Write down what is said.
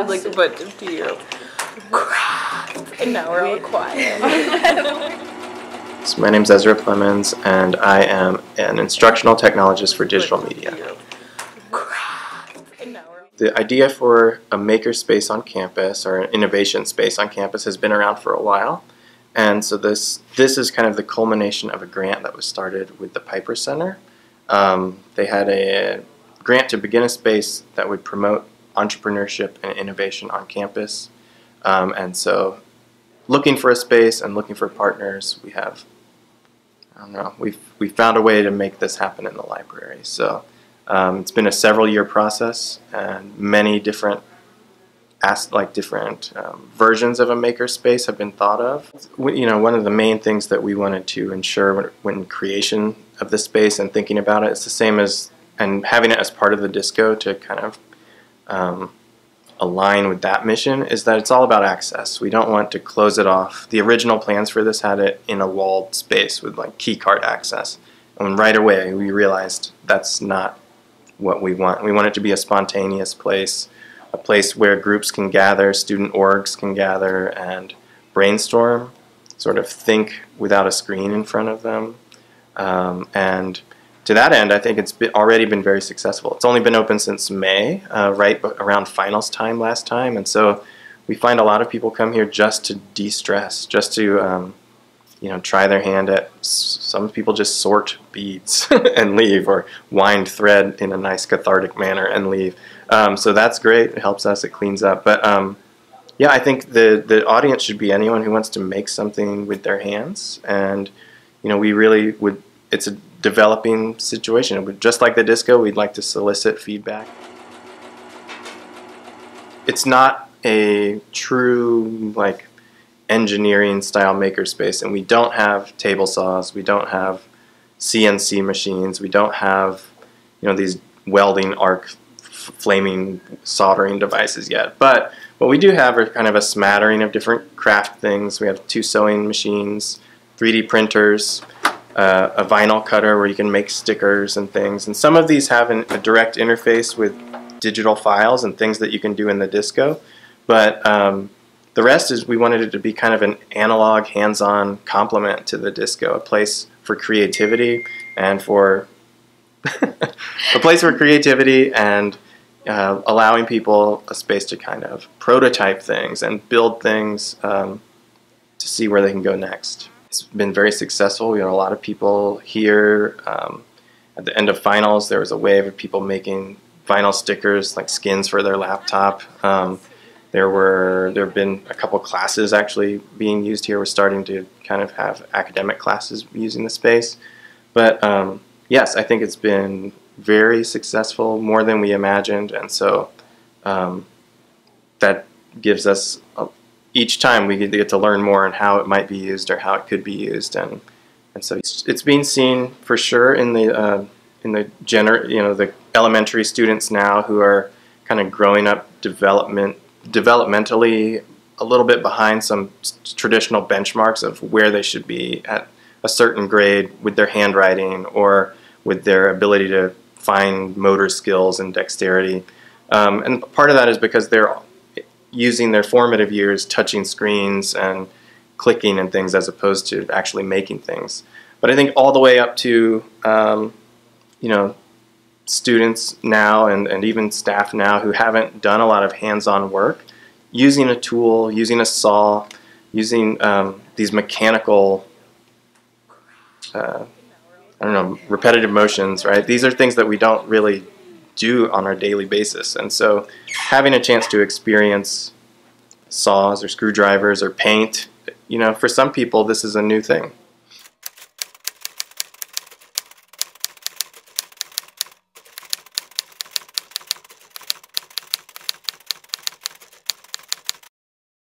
like, but do you craft? And now we're all quiet. So my name's Ezra Plemons, and I am an instructional technologist for digital media. The idea for a makerspace on campus, or an innovation space on campus, has been around for a while. And so this is kind of the culmination of a grant that was started with the Piper Center. They had a grant to begin a space that would promote entrepreneurship and innovation on campus. And so looking for a space and looking for partners, we have, I don't know, we found a way to make this happen in the library. So it's been a several-year process, and many different versions of a makerspace have been thought of. One of the main things that we wanted to ensure when creation of the space and thinking about it, it's the same as, and having it as part of the DiSCO to kind of align with that mission, is that it's all about access. We don't want to close it off. The original plans for this had it in a walled space with like key card access. And right away we realized that's not what we want. We want it to be a spontaneous place, a place where groups can gather, student orgs can gather and brainstorm, sort of think without a screen in front of them. And to that end, I think it's already been very successful. It's only been open since May, right around finals time last time, and so we find a lot of people come here just to de-stress, just to try their hand at, some people just sort beads and leave, or wind thread in a nice cathartic manner and leave. So that's great. It helps us. It cleans up. But yeah, I think the audience should be anyone who wants to make something with their hands, and we really would. It's a developing situation. Just like the DiSCO, we'd like to solicit feedback. It's not a true engineering style makerspace, and we don't have table saws, we don't have CNC machines, we don't have these welding arc flaming soldering devices yet. But what we do have are kind of a smattering of different craft things. We have 2 sewing machines, 3D printers, a vinyl cutter where you can make stickers and things, and some of these have a direct interface with digital files and things that you can do in the DiSCO, but the rest is, we wanted it to be kind of an analog, hands-on complement to the DiSCO, a place for creativity and for a place for creativity and allowing people a space to kind of prototype things and build things to see where they can go next. It's been very successful. We had a lot of people here. At the end of finals, there was a wave of people making vinyl stickers, like skins for their laptop. There have been a couple classes actually being used here. We're starting to kind of have academic classes using the space. But yes, I think it's been very successful, more than we imagined, and so that gives us each time we get to learn more on how it might be used or how it could be used, and so it's being seen for sure in the the elementary students now who are kind of growing up developmentally a little bit behind some traditional benchmarks of where they should be at a certain grade with their handwriting or with their ability to find motor skills and dexterity, and part of that is because they're using their formative years touching screens and clicking and things as opposed to actually making things. But I think all the way up to students now and even staff now who haven't done a lot of hands-on work, using a tool, using a saw, using these mechanical repetitive motions, right? These are things that we don't really do on our daily basis, and so having a chance to experience saws or screwdrivers or paint, for some people this is a new thing.